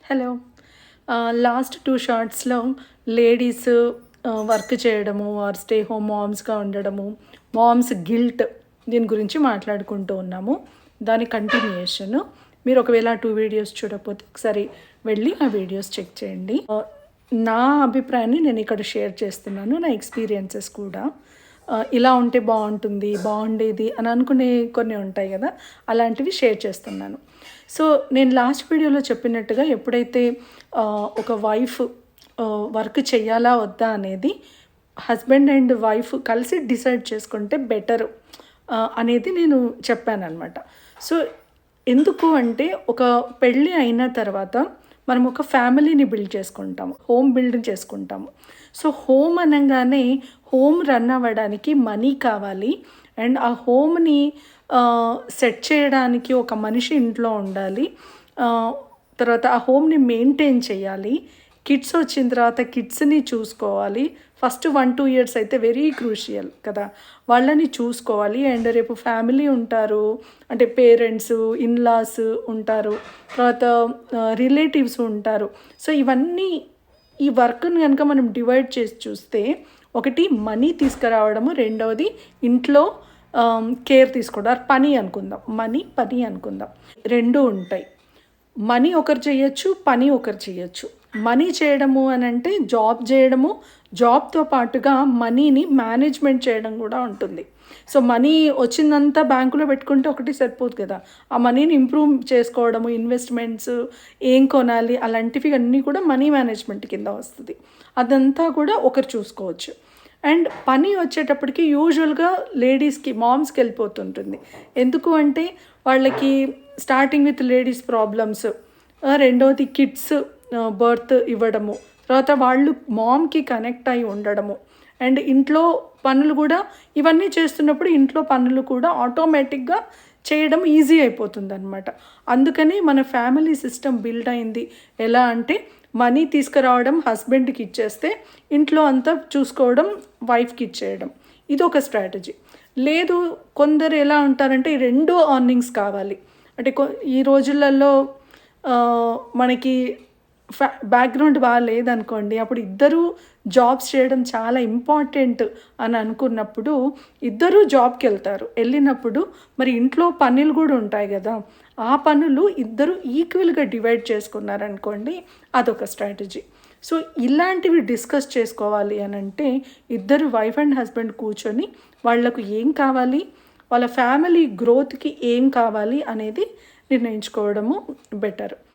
Hello. Last 2 షార్ట్స్‌లో ladies work చేయడము, are stay home మామ్స్‌గా ఉండడము, మామ్స్ గిల్ట్ దీని గురించి మాట్లాడుకుంటూ ఉన్నాము. దాని కంటిన్యూయేషను. మీరు ఒకవేళ ఆ 2 వీడియోస్ చూడకపోతే ఒకసారి వెళ్ళి ఆ వీడియోస్ చెక్ చేయండి. నా అభిప్రాయాన్ని నేను ఇక్కడ షేర్ చేస్తున్నాను. నా ఎక్స్‌పీరియన్సెస్ కూడా. ఇలా ఉంటే బాగుంటుంది, బాగుండేది అని అనుకునే కొన్ని ఉంటాయి కదా! అలాంటివి షేర్ చేస్తున్నాను. సో, నేను లాస్ట్ వీడియోలో చెప్పినట్టుగా ఎప్పుడైతే ఒక వైఫ్ వర్క్ చేయాలా వద్దా అనేది హస్బెండ్ అండ్ వైఫ్ కలిసి డిసైడ్ చేసుకుంటే బెటరు అనేది నేను చెప్పాననమాట. సో, ఎందుకు అంటే ఒక పెళ్ళి అయిన తర్వాత మనం ఒక ఫ్యామిలీని బిల్డ్ చేసుకుంటాము. హోమ్ బిల్డ్ చేసుకుంటాము. సో, హోమ్ అనంగానే హోమ్ రన్ అవ్వడానికి మనీ కావాలి. అండ్ ఆ హోమ్‌ని సెట్ చేయడానికి ఒక మనిషి ఇంట్లో ఉండాలి. తర్వాత ఆ హోమ్‌ని మెయింటైన్ చేయాలి. కిడ్స్ వచ్చిన తర్వాత కిడ్స్‌ని చూసుకోవాలి. ఫస్ట్ 1-2 ఇయర్స్ అయితే వెరీ క్రూషియల్ కదా! వాళ్ళని చూసుకోవాలి. అండ్ రేపు ఫ్యామిలీ ఉంటారు. అంటే పేరెంట్స్, ఇన్‌లాస్ ఉంటారు. తర్వాత రిలేటివ్స్ ఉంటారు. సో, ఇవన్నీ ఈ వర్క్‌ని గనుక మనం డివైడ్ చేసి చూస్తే ఒకటి మనీ తీసుకురావడము, రెండవది ఇంట్లో కేర్ తీసుకోవడం. పని అనుకుందాం. పని అనుకుందాం. 2 ఉంటాయి. మనీ ఒకరు చేయొచ్చు, పని ఒకరు చేయొచ్చు. మనీ చేయడము అనంటే జాబ్ చేయడము, జాబ్‌తో పాటుగా మనీని మేనేజ్‌మెంట్ చేయడం కూడా ఉంటుంది. సో, మనీ వచ్చిందంతా బ్యాంకులో పెట్టుకుంటే ఒకటి సరిపోదు కదా! ఆ మనీని ఇంప్రూవ్ చేసుకోవడము, ఇన్వెస్ట్‌మెంట్స్, ఏం కొనాలి అలాంటివి అన్నీ కూడా మనీ మేనేజ్‌మెంట్ కింద వస్తది. అదంతా కూడా ఒకరు చూసుకోవచ్చు. అండ్ పని వచ్చేటప్పటికి యూజువల్‌గా లేడీస్‌కి, మామ్స్‌కి వెళ్ళిపోతుంటుంది. ఎందుకు అంటే వాళ్ళకి స్టార్టింగ్ విత్ లేడీస్ ప్రాబ్లమ్స్, రెండోది కిడ్స్ బర్త్ ఇవ్వడము, తర్వాత వాళ్ళు మామ్‌కి కనెక్ట్ అయి ఉండడము, అండ్ ఇంట్లో పనులు కూడా ఇవన్నీ చేస్తున్నప్పుడు ఇంట్లో పనులు కూడా ఆటోమేటిక్‌గా చేయడం ఈజీ అయిపోతుందనమాట. అందుకని మన ఫ్యామిలీ సిస్టమ్ బిల్డ్ అయింది. ఎలా అంటే మనీ తీసుకురావడం హస్బెండ్‌కి ఇచ్చేస్తే ఇంట్లో అంతా చూసుకోవడం వైఫ్‌కి ఇచ్చేయడం. ఇదొక స్ట్రాటజీ. లేదు, కొందరు ఎలా ఉంటారంటే ఈ 2 ఎర్నింగ్స్ కావాలి. అంటే ఈ రోజులలో మనకి బ్యాక్‌గ్రౌండ్ బాగా లేదనుకోండి, అప్పుడు ఇద్దరూ జాబ్స్ చేయడం చాలా ఇంపార్టెంట్ అని అనుకున్నప్పుడు ఇద్దరూ జాబ్‌కెళ్తారు. వెళ్ళినప్పుడు మరి ఇంట్లో పనులు కూడా ఉంటాయి కదా! ఆ పనులు ఇద్దరు ఈక్వల్‌గా డివైడ్ చేసుకున్నారనుకోండి, అదొక స్ట్రాటజీ. సో, ఇలాంటివి డిస్కస్ చేసుకోవాలి అనంటే ఇద్దరు వైఫ్ అండ్ హస్బెండ్ కూర్చొని వాళ్ళకు ఏం కావాలి, వాళ్ళ ఫ్యామిలీ గ్రోత్‌కి ఏం కావాలి అనేది నిర్ణయించుకోవడము బెటర్.